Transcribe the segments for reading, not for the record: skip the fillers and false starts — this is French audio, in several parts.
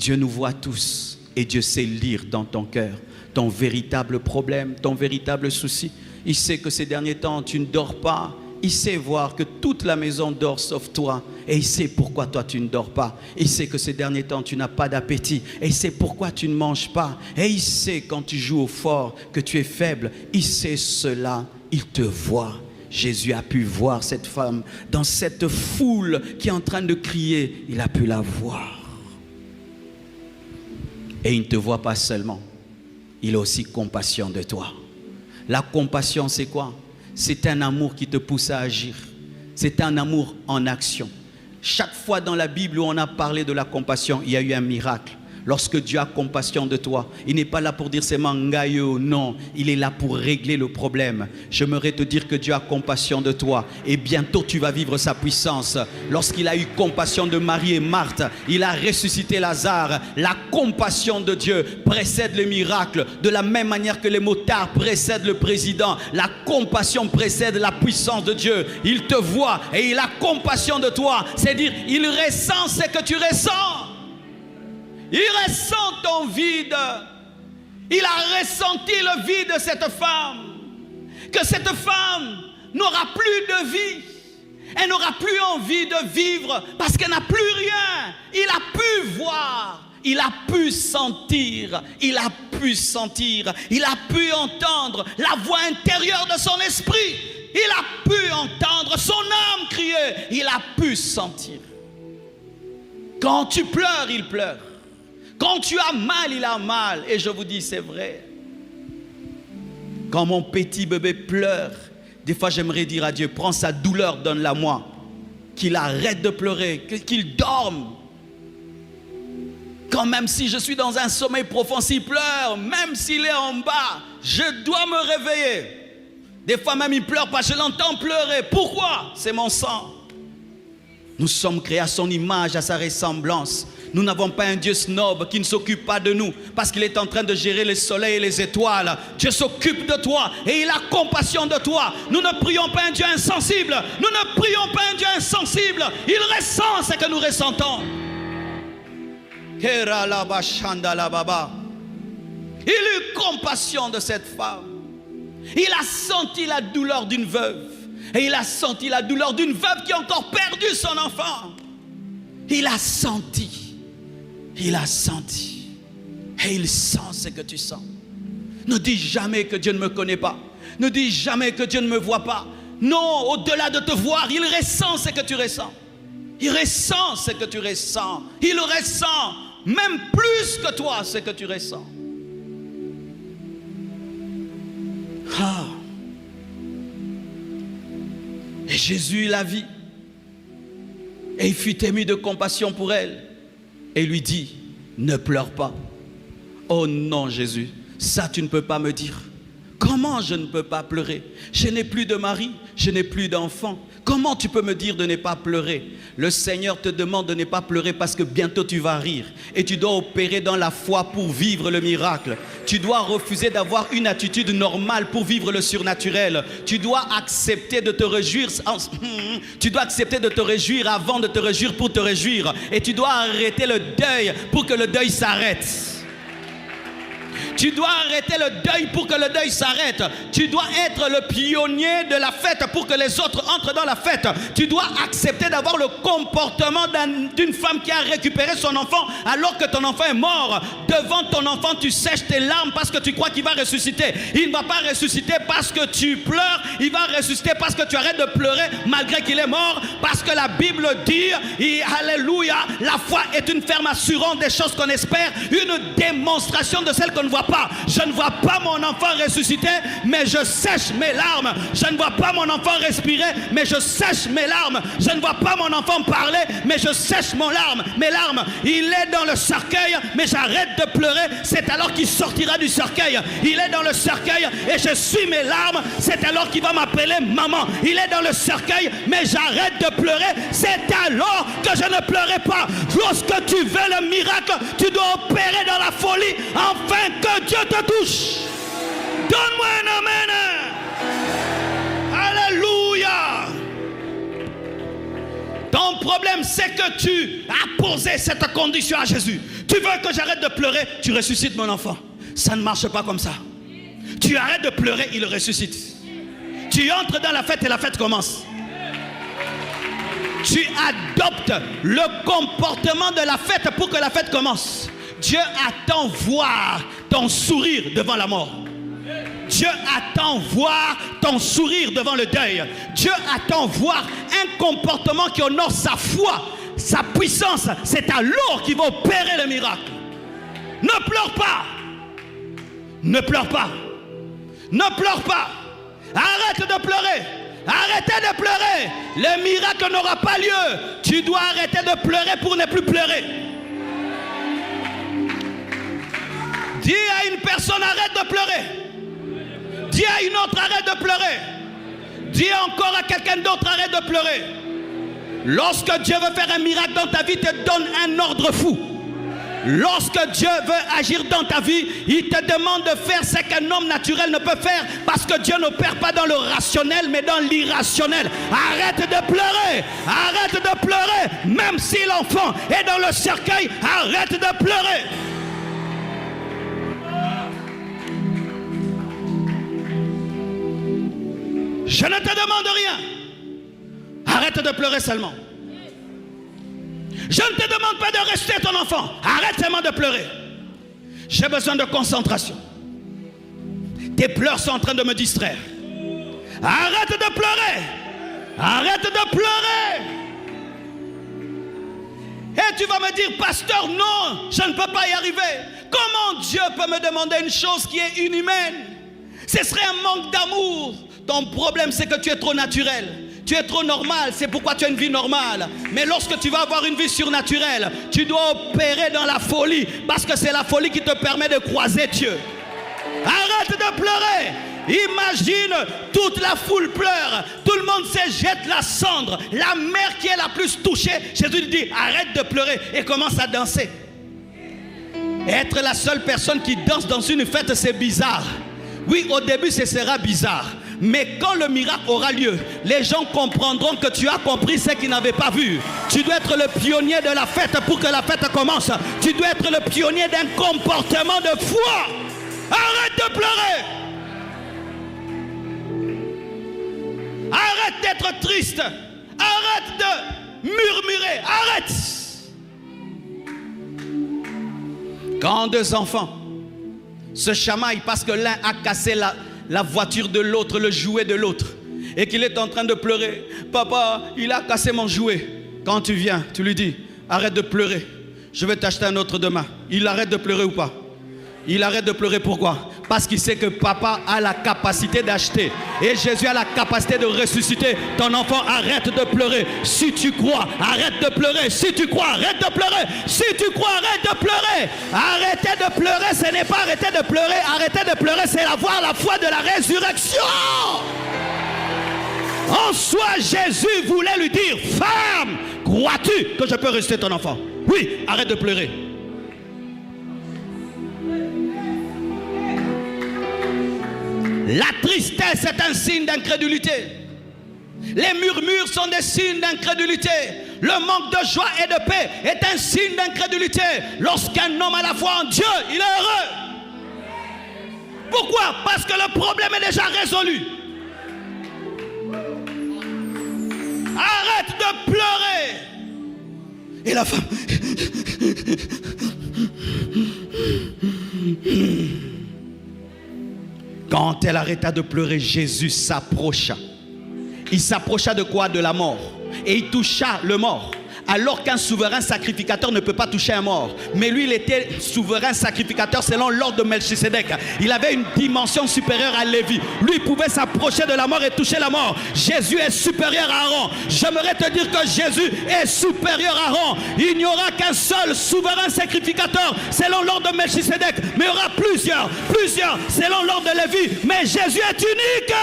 Dieu nous voit tous et Dieu sait lire dans ton cœur ton véritable problème, ton véritable souci. Il sait que ces derniers temps, tu ne dors pas. Il sait voir que toute la maison dort sauf toi. Et il sait pourquoi toi tu ne dors pas. Il sait que ces derniers temps tu n'as pas d'appétit. Et il sait pourquoi tu ne manges pas. Et il sait quand tu joues au fort que tu es faible. Il sait cela. Il te voit. Jésus a pu voir cette femme dans cette foule qui est en train de crier. Il a pu la voir. Et il ne te voit pas seulement. Il a aussi compassion de toi. La compassion, c'est quoi? C'est un amour qui te pousse à agir. C'est un amour en action. Chaque fois dans la Bible où on a parlé de la compassion, il y a eu un miracle. Lorsque Dieu a compassion de toi, il n'est pas là pour dire c'est mangayo, non, il est là pour régler le problème. J'aimerais te dire que Dieu a compassion de toi et bientôt tu vas vivre sa puissance. Lorsqu'il a eu compassion de Marie et Marthe, il a ressuscité Lazare. La compassion de Dieu précède le miracle. De la même manière que les motards précèdent le président, la compassion précède la puissance de Dieu. Il te voit et il a compassion de toi. C'est-à-dire, il ressent ce que tu ressens. Il ressent ton vide. Il a ressenti le vide de cette femme. Que cette femme n'aura plus de vie. Elle n'aura plus envie de vivre parce qu'elle n'a plus rien. Il a pu voir. Il a pu sentir. Il a pu sentir. Il a pu entendre la voix intérieure de son esprit. Il a pu entendre son âme crier. Il a pu sentir. Quand tu pleures, il pleure. Quand tu as mal, il a mal. Et je vous dis, c'est vrai. Quand mon petit bébé pleure, des fois j'aimerais dire à Dieu, prends sa douleur, donne-la moi. Qu'il arrête de pleurer, qu'il dorme. Quand même si je suis dans un sommeil profond, s'il pleure, même s'il est en bas, je dois me réveiller. Des fois même il pleure pas, je l'entends pleurer. Pourquoi? C'est mon sang. Nous sommes créés à son image, à sa ressemblance. Nous n'avons pas un Dieu snob qui ne s'occupe pas de nous parce qu'il est en train de gérer le soleil et les étoiles. Dieu s'occupe de toi et il a compassion de toi. Nous ne prions pas un Dieu insensible. Nous ne prions pas un Dieu insensible. Il ressent ce que nous ressentons. Il eut compassion de cette femme. Il a senti la douleur d'une veuve. Et il a senti la douleur d'une veuve qui a encore perdu son enfant. Il a senti. Il a senti. Et il sent ce que tu sens. Ne dis jamais que Dieu ne me connaît pas. Ne dis jamais que Dieu ne me voit pas. Non, au-delà de te voir, il ressent ce que tu ressens. Il ressent ce que tu ressens. Il ressent même plus que toi ce que tu ressens. Ah. Et Jésus la vit. Et il fut ému de compassion pour elle. Et lui dit, ne pleure pas. Oh non Jésus, ça tu ne peux pas me dire. Comment je ne peux pas pleurer? Je n'ai plus de mari, je n'ai plus d'enfant. Comment tu peux me dire de ne pas pleurer? Le Seigneur te demande de ne pas pleurer parce que bientôt tu vas rire. Et tu dois opérer dans la foi pour vivre le miracle. Tu dois refuser d'avoir une attitude normale pour vivre le surnaturel. Tu dois accepter de te réjouir. Tu dois accepter de te réjouir avant de te réjouir pour te réjouir. Et tu dois arrêter le deuil pour que le deuil s'arrête. Tu dois arrêter le deuil pour que le deuil s'arrête. Tu dois être le pionnier de la fête pour que les autres entrent dans la fête. Tu dois accepter d'avoir le comportement d'une femme qui a récupéré son enfant alors que ton enfant est mort. Devant ton enfant, tu sèches tes larmes parce que tu crois qu'il va ressusciter. Il ne va pas ressusciter parce que tu pleures. Il va ressusciter parce que tu arrêtes de pleurer malgré qu'il est mort. Parce que la Bible dit, alléluia, la foi est une ferme assurance des choses qu'on espère, une démonstration de celles qu'on ne voit pas. Je ne vois pas mon enfant ressusciter, mais je sèche mes larmes. Je ne vois pas mon enfant respirer, mais je sèche mes larmes. Je ne vois pas mon enfant parler, mais je sèche mes larmes. Il est dans le cercueil, mais j'arrête de pleurer. C'est alors qu'il sortira du cercueil. Il est dans le cercueil et je suis mes larmes. C'est alors qu'il va m'appeler maman. Il est dans le cercueil, mais j'arrête de pleurer. C'est alors que je ne pleurais pas. Lorsque tu veux le miracle, tu dois opérer dans la folie afin que Dieu te touche. Donne-moi un amen. Alléluia. Ton Ton problème, c'est que tu as posé cette condition à Jésus. Tu veux que j'arrête de pleurer, tu ressuscites mon enfant. Ça ne marche pas comme ça. Tu arrêtes de pleurer, il ressuscite. Tu entres dans la fête et la fête commence. Tu adoptes le comportement de la fête pour que la fête commence. Dieu attend voir ton sourire devant la mort. Dieu attend voir ton sourire devant le deuil. Dieu attend voir un comportement qui honore sa foi, sa puissance. C'est alors qu'il va opérer le miracle. Ne pleure pas. Ne pleure pas. Ne pleure pas. Arrête de pleurer. Arrêtez de pleurer. Le miracle n'aura pas lieu. Tu dois arrêter de pleurer pour ne plus pleurer. Dis à une personne, arrête de pleurer. Dis à une autre, arrête de pleurer. Dis encore à quelqu'un d'autre, arrête de pleurer. Lorsque Dieu veut faire un miracle dans ta vie, il te donne un ordre fou. Lorsque Dieu veut agir dans ta vie, il te demande de faire ce qu'un homme naturel ne peut faire, parce que Dieu n'opère pas dans le rationnel mais dans l'irrationnel. Arrête de pleurer. Arrête de pleurer. Même si l'enfant est dans le cercueil, arrête de pleurer. Je ne te demande rien. Arrête de pleurer seulement. Je ne te demande pas de rester ton enfant. Arrête seulement de pleurer. J'ai besoin de concentration. Tes pleurs sont en train de me distraire. Arrête de pleurer. Arrête de pleurer. Et tu vas me dire, pasteur, non, je ne peux pas y arriver. Comment Dieu peut me demander une chose qui est inhumaine? Ce serait un manque d'amour. Ton problème, c'est que tu es trop naturel. Tu es trop normal, c'est pourquoi tu as une vie normale. Mais lorsque tu vas avoir une vie surnaturelle, tu dois opérer dans la folie, parce que c'est la folie qui te permet de croiser Dieu. Arrête de pleurer. Imagine, toute la foule pleure, tout le monde se jette la cendre. La mère qui est la plus touchée, Jésus lui dit, arrête de pleurer et commence à danser. Être la seule personne qui danse dans une fête, c'est bizarre. Oui, au début, ce sera bizarre. Mais quand le miracle aura lieu, les gens comprendront que tu as compris ce qu'ils n'avaient pas vu. Tu dois être le pionnier de la fête pour que la fête commence. Tu dois être le pionnier d'un comportement de foi. Arrête de pleurer. Arrête d'être triste. Arrête de murmurer. Arrête. Quand deux enfants se chamaillent parce que l'un a cassé la voiture de l'autre, le jouet de l'autre, et qu'il est en train de pleurer. Papa, il a cassé mon jouet. Quand tu viens, tu lui dis, arrête de pleurer, je vais t'acheter un autre demain. Il arrête de pleurer ou pas? Il arrête de pleurer, pourquoi? Parce qu'il sait que papa a la capacité d'acheter. Et Jésus a la capacité de ressusciter. Ton enfant, arrête de pleurer. Si tu crois, arrête de pleurer. Si tu crois, arrête de pleurer. Si tu crois, arrête de pleurer. Arrêtez de pleurer, ce n'est pas arrêter de pleurer. Arrêter de pleurer, c'est avoir la foi de la résurrection. En soi, Jésus voulait lui dire, femme, crois-tu que je peux ressusciter ton enfant? Oui, arrête de pleurer. La tristesse est un signe d'incrédulité. Les murmures sont des signes d'incrédulité. Le manque de joie et de paix est un signe d'incrédulité. Lorsqu'un homme a la foi en Dieu, il est heureux. Pourquoi? Parce que le problème est déjà résolu. Arrête de pleurer. Et la femme... Quand elle arrêta de pleurer, Jésus s'approcha. Il s'approcha de quoi? De la mort. Et il toucha le mort. Alors qu'un souverain sacrificateur ne peut pas toucher un mort. Mais lui, il était souverain sacrificateur selon l'ordre de Melchisédek. Il avait une dimension supérieure à Lévi. Lui, il pouvait s'approcher de la mort et toucher la mort. Jésus est supérieur à Aaron. J'aimerais te dire que Jésus est supérieur à Aaron. Il n'y aura qu'un seul souverain sacrificateur selon l'ordre de Melchisédek. Mais il y aura plusieurs selon l'ordre de Lévi. Mais Jésus est unique.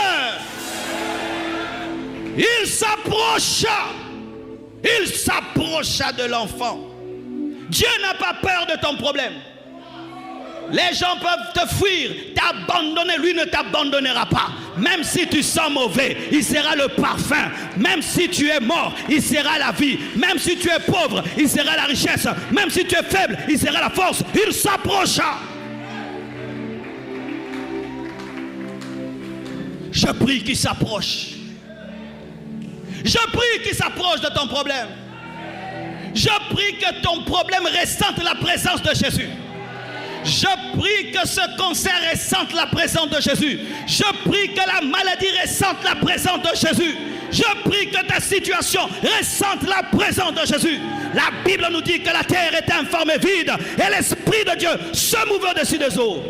Il s'approcha. Il s'approcha de l'enfant. Dieu n'a pas peur de ton problème. Les gens peuvent te fuir, t'abandonner. Lui ne t'abandonnera pas. Même si tu sens mauvais, il sera le parfum. Même si tu es mort, il sera la vie. Même si tu es pauvre, il sera la richesse. Même si tu es faible, il sera la force. Il s'approcha. Je prie qu'il s'approche. Je prie qu'il s'approche de ton problème. Je prie que ton problème ressente la présence de Jésus. Je prie que ce cancer ressente la présence de Jésus. Je prie que la maladie ressente la présence de Jésus. Je prie que ta situation ressente la présence de Jésus. La Bible nous dit que la terre est informe et vide et l'Esprit de Dieu se mouvait au-dessus des eaux.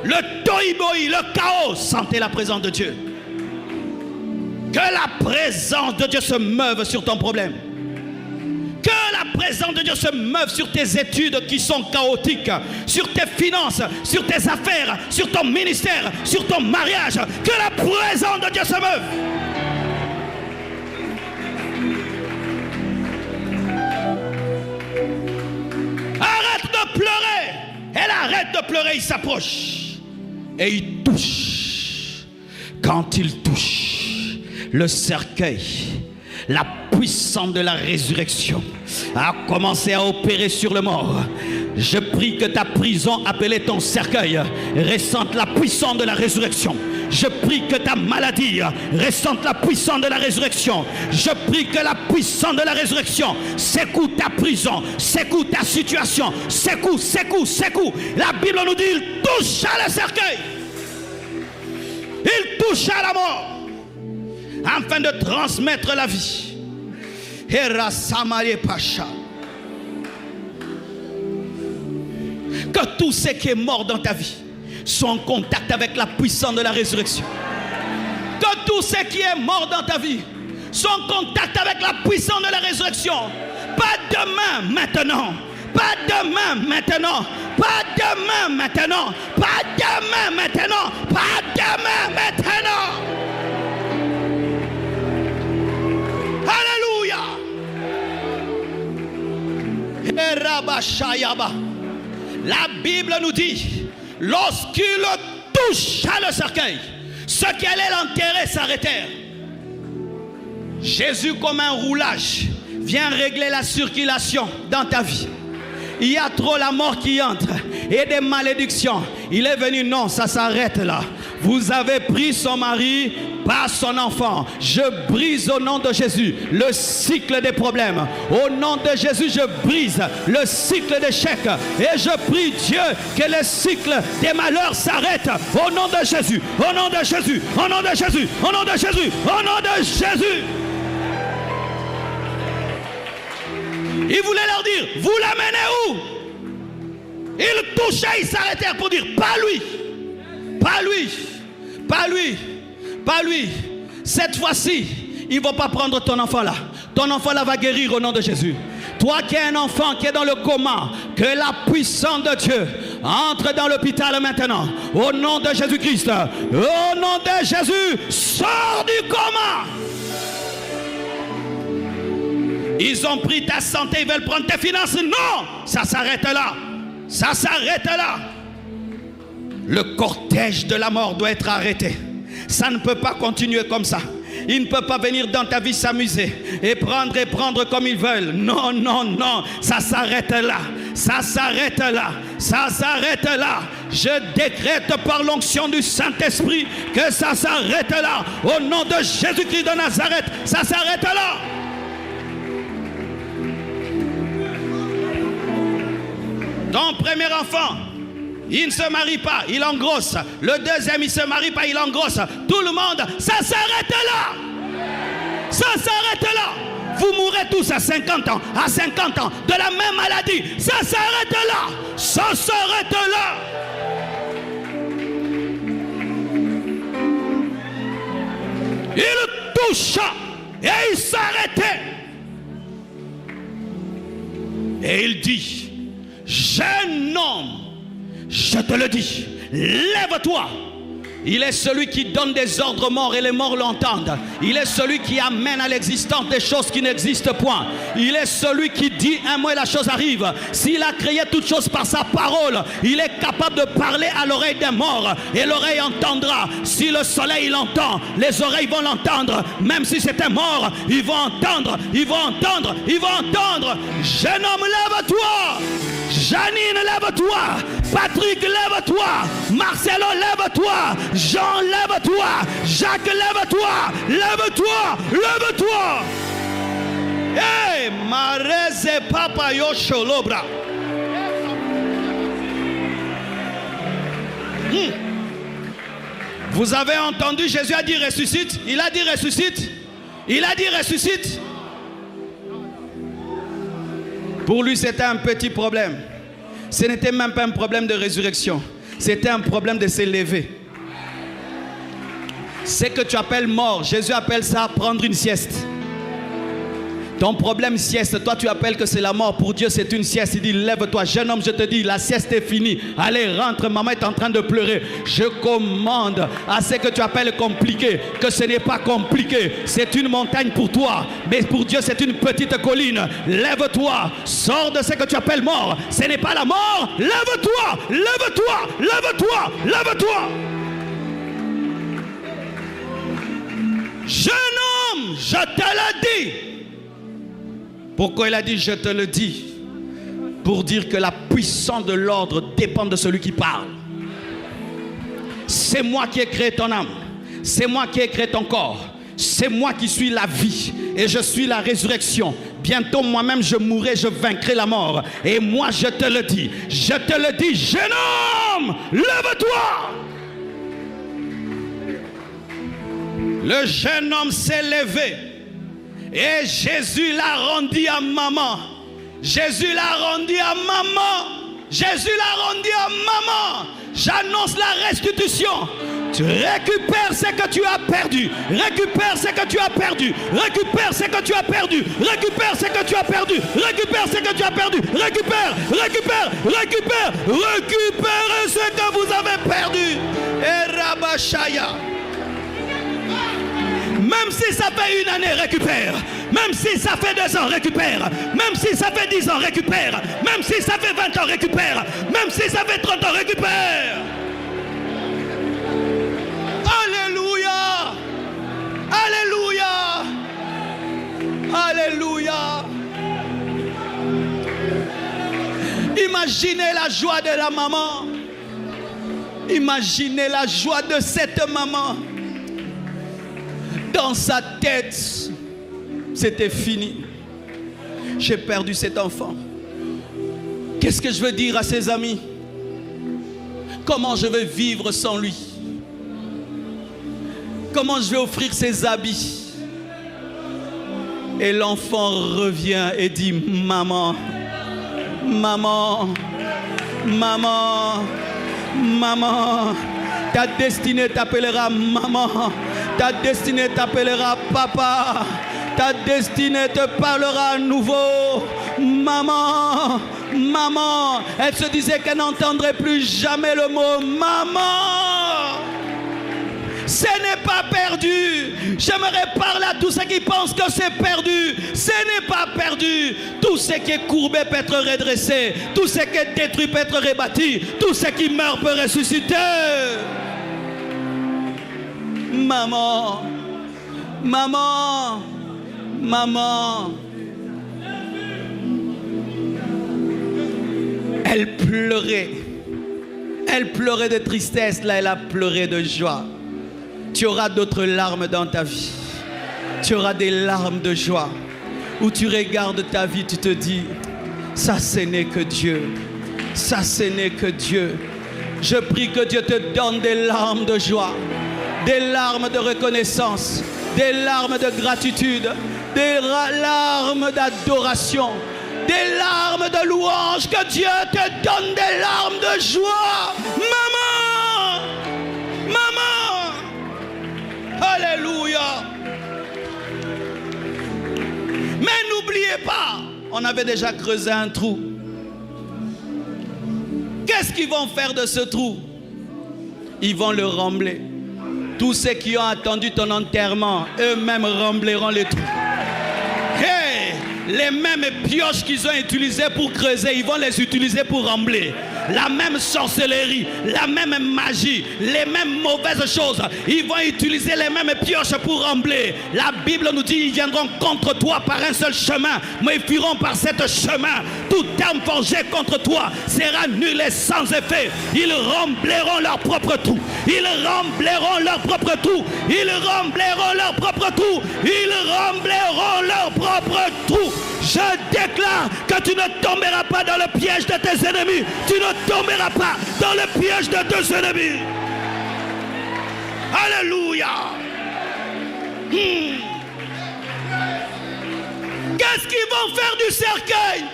Le tohu-bohu, le chaos, sentait la présence de Dieu. Que la présence de Dieu se meuve sur ton problème. Que la présence de Dieu se meuve sur tes études qui sont chaotiques, sur tes finances, sur tes affaires, sur ton ministère, sur ton mariage. Que la présence de Dieu se meuve. Arrête de pleurer. Elle arrête de pleurer, il s'approche. Et il touche. Quand il touche le cercueil, la puissance de la résurrection a commencé à opérer sur le mort. Je prie que ta prison appelée ton cercueil ressente la puissance de la résurrection. Je prie que ta maladie ressente la puissance de la résurrection. Je prie que la puissance de la résurrection secoue ta prison, secoue ta situation, secoue. La Bible nous dit, il touche à le cercueil. Il touche à la mort afin de transmettre la vie. Que tout ce qui est mort dans ta vie soit en contact avec la puissance de la résurrection. Que tout ce qui est mort dans ta vie soit en contact avec la puissance de la résurrection. Pas demain, maintenant. Pas demain, maintenant. Pas demain, maintenant. Pas demain, maintenant. Pas demain, maintenant. Alléluia. La Bible nous dit, lorsqu'il toucha le cercueil, ceux qui allaient l'enterrer s'arrêtèrent. Jésus, comme un roulage, vient régler la circulation dans ta vie. Il y a trop la mort qui entre et des malédictions. Il est venu, non, ça s'arrête là. Vous avez pris son mari, pas son enfant. Je brise au nom de Jésus le cycle des problèmes. Au nom de Jésus, je brise le cycle d'échec. Et je prie Dieu que le cycle des malheurs s'arrête. Au nom de Jésus, au nom de Jésus, au nom de Jésus, au nom de Jésus, au nom de Jésus. Il voulait leur dire, vous l'amenez où? Ils touchaient, ils s'arrêtèrent pour dire, pas lui, pas lui, pas lui, pas lui. Cette fois-ci, ils ne vont pas prendre ton enfant là. Ton enfant là va guérir au nom de Jésus. Toi qui es un enfant qui est dans le coma, que la puissance de Dieu entre dans l'hôpital maintenant. Au nom de Jésus-Christ, au nom de Jésus, sors du coma. Ils ont pris ta santé, ils veulent prendre tes finances. Non, ça s'arrête là. Ça s'arrête là. Le cortège de la mort doit être arrêté. Ça ne peut pas continuer comme ça. Ils ne peuvent pas venir dans ta vie s'amuser et prendre comme ils veulent. Non, non, non. Ça s'arrête là. Ça s'arrête là. Ça s'arrête là. Je décrète par l'onction du Saint-Esprit que ça s'arrête là. Au nom de Jésus-Christ de Nazareth, ça s'arrête là. Ton premier enfant, il ne se marie pas, il engrosse. Le deuxième, il ne se marie pas, il engrosse. Tout le monde, ça s'arrête là. Ça s'arrête là. Vous mourrez tous à 50 ans, à 50 ans, de la même maladie. Ça s'arrête là. Ça s'arrête là. Il toucha et il s'arrêtait. Et il dit, jeune homme, je te le dis, lève-toi. Il est celui qui donne des ordres aux morts et les morts l'entendent. Il est celui qui amène à l'existence des choses qui n'existent point. Il est celui qui dit un mot et la chose arrive. S'il a créé toutes choses par sa parole, il est capable de parler à l'oreille des morts et l'oreille entendra. Si le soleil l'entend, les oreilles vont l'entendre. Même si c'est un mort, ils vont entendre, ils vont entendre, ils vont entendre. Jeune homme, lève-toi. Janine, lève-toi. Patrick, lève-toi. Marcelo, lève-toi. Jean, lève-toi. Jacques, lève-toi. Lève-toi. Lève-toi. Hey, Mareze Papa Yosholobra. Vous avez entendu, Jésus a dit ressuscite. Il a dit ressuscite. Il a dit ressuscite. Pour lui, c'était un petit problème. Ce n'était même pas un problème de résurrection. C'était un problème de s'élever. Ce que tu appelles mort, Jésus appelle ça prendre une sieste. Ton problème sieste, toi tu appelles que c'est la mort. Pour Dieu c'est une sieste. Il dit lève-toi jeune homme, je te dis la sieste est finie. Allez rentre, maman est en train de pleurer. Je commande à ce que tu appelles compliqué, que ce n'est pas compliqué. C'est une montagne pour toi, mais pour Dieu c'est une petite colline. Lève-toi, sors de ce que tu appelles mort. Ce n'est pas la mort. Lève-toi, lève-toi, lève-toi, lève-toi. Jeune homme, je te le dis. Pourquoi il a dit je te le dis? Pour dire que la puissance de l'ordre dépend de celui qui parle. C'est moi qui ai créé ton âme. C'est moi qui ai créé ton corps. C'est moi qui suis la vie. Et je suis la résurrection. Bientôt moi-même je mourrai, je vaincrai la mort. Et moi je te le dis. Je te le dis, jeune homme, lève-toi. Le jeune homme s'est levé. Et Jésus l'a rendu à maman. Jésus l'a rendu à maman. Jésus l'a rendu à maman. J'annonce la restitution. Tu récupères ce que tu as perdu. Récupère ce que tu as perdu. Récupère ce que tu as perdu. Récupère ce que tu as perdu. Récupère ce que tu as perdu. Récupère, récupère, récupère. Récupérez ce que vous avez perdu. Et Rabashaya. Même si ça fait une année, récupère. Même si ça fait 2 ans, récupère. Même si ça fait 10 ans, récupère. Même si ça fait 20 ans, récupère. Même si ça fait 30 ans, récupère. Alléluia. Alléluia. Alléluia. Imaginez la joie de la maman. Imaginez la joie de cette maman. Dans sa tête, c'était fini. J'ai perdu cet enfant. Qu'est-ce que je veux dire à ses amis? Comment je vais vivre sans lui? Comment je vais offrir ses habits? Et l'enfant revient et dit, maman, maman, maman, maman, ta destinée t'appellera maman. Ta destinée t'appellera papa. Ta destinée te parlera à nouveau. Maman, maman. Elle se disait qu'elle n'entendrait plus jamais le mot maman. Ce n'est pas perdu. J'aimerais parler à tous ceux qui pensent que c'est perdu. Ce n'est pas perdu. Tout ce qui est courbé peut être redressé. Tout ce qui est détruit peut être rebâti. Tout ce qui meurt peut ressusciter. Maman, maman, maman. Elle pleurait. Elle pleurait de tristesse. Là, elle a pleuré de joie. Tu auras d'autres larmes dans ta vie. Tu auras des larmes de joie. Où tu regardes ta vie, tu te dis, ça ce n'est que Dieu. Ça ce n'est que Dieu. Je prie que Dieu te donne des larmes de joie. Des larmes de reconnaissance, des larmes de gratitude, des larmes d'adoration, des larmes de louange, que Dieu te donne des larmes de joie. Maman, maman, alléluia. Mais n'oubliez pas, on avait déjà creusé un trou. Qu'est-ce qu'ils vont faire de ce trou? Ils vont le rembler. Tous ceux qui ont attendu ton enterrement, eux-mêmes rembleront les trous. Hey, les mêmes pioches qu'ils ont utilisées pour creuser, ils vont les utiliser pour rembler. La même sorcellerie, la même magie, les mêmes mauvaises choses, ils vont utiliser les mêmes pioches pour rembler. La Bible nous dit, ils viendront contre toi par un seul chemin, mais ils fuiront par cet chemin. Tout terme forgé contre toi sera nul et sans effet. Ils rembleront leur propre trou. Ils rembleront leur propre trou. Ils rembleront leur propre trou. Ils rembleront leur propre trou. Je déclare que tu ne tomberas pas dans le piège de tes ennemis. Tu ne tomberas pas dans le piège de tes ennemis. Alléluia. Qu'est-ce qu'ils vont faire du cercueil?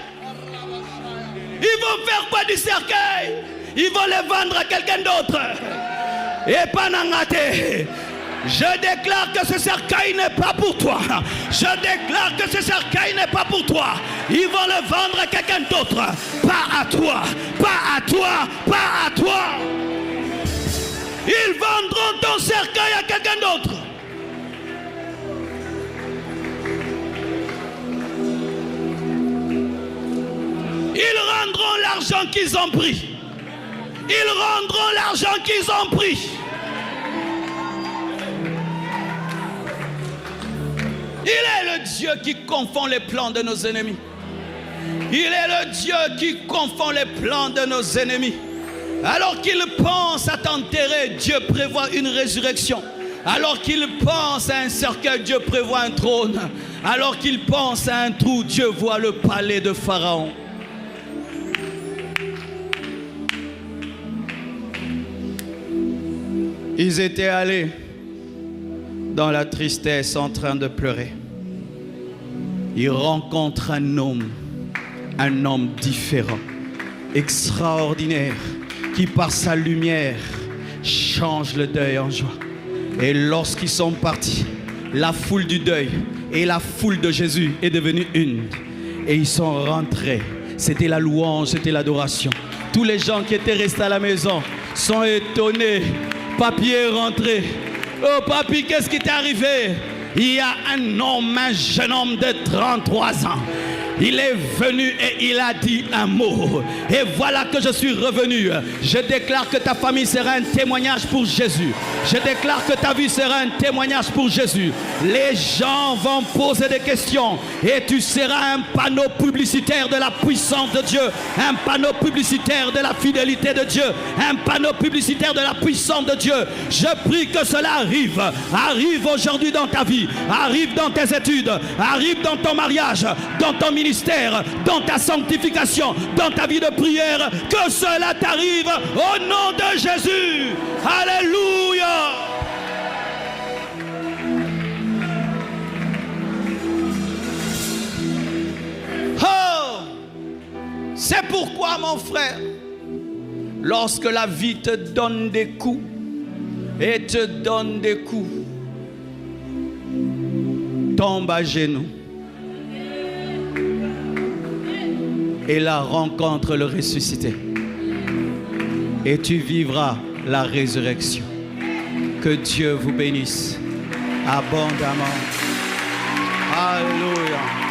Ils vont faire quoi du cercueil? Ils vont les vendre à quelqu'un d'autre. Et pas n'engate. Je déclare que ce cercueil n'est pas pour toi. Je déclare que ce cercueil n'est pas pour toi. Ils vont le vendre à quelqu'un d'autre. Pas à toi. Pas à toi. Pas à toi. Ils vendront ton cercueil à quelqu'un d'autre. Ils rendront l'argent qu'ils ont pris. Ils rendront l'argent qu'ils ont pris. Il est le Dieu qui confond les plans de nos ennemis. Il est le Dieu qui confond les plans de nos ennemis. Alors qu'ils pensent à t'enterrer, Dieu prévoit une résurrection. Alors qu'ils pensent à un cercueil, Dieu prévoit un trône. Alors qu'ils pensent à un trou, Dieu voit le palais de Pharaon. Ils étaient allés dans la tristesse en train de pleurer. Ils rencontrent un homme différent, extraordinaire, qui par sa lumière change le deuil en joie. Et lorsqu'ils sont partis, la foule du deuil et la foule de Jésus est devenue une. Et ils sont rentrés. C'était la louange, c'était l'adoration. Tous les gens qui étaient restés à la maison sont étonnés. Papy est rentré. Oh papy, qu'est-ce qui t'est arrivé? Il y a un jeune homme de 33 ans. Il est venu et il a dit un mot. Et voilà que je suis revenu. Je déclare que ta famille sera un témoignage pour Jésus. Je déclare que ta vie sera un témoignage pour Jésus. Les gens vont poser des questions et tu seras un panneau publicitaire de la puissance de Dieu, un panneau publicitaire de la fidélité de Dieu, un panneau publicitaire de la puissance de Dieu. Je prie que cela arrive. Arrive aujourd'hui dans ta vie, arrive dans tes études, arrive dans ton mariage, dans ton ministère, dans ta sanctification, dans ta vie de prière, que cela t'arrive au nom de Jésus. Alléluia. Oh, c'est pourquoi mon frère, lorsque la vie te donne des coups et te donne des coups, tombe à genoux et la rencontre le ressuscité. Et tu vivras la résurrection. Que Dieu vous bénisse abondamment. Alléluia.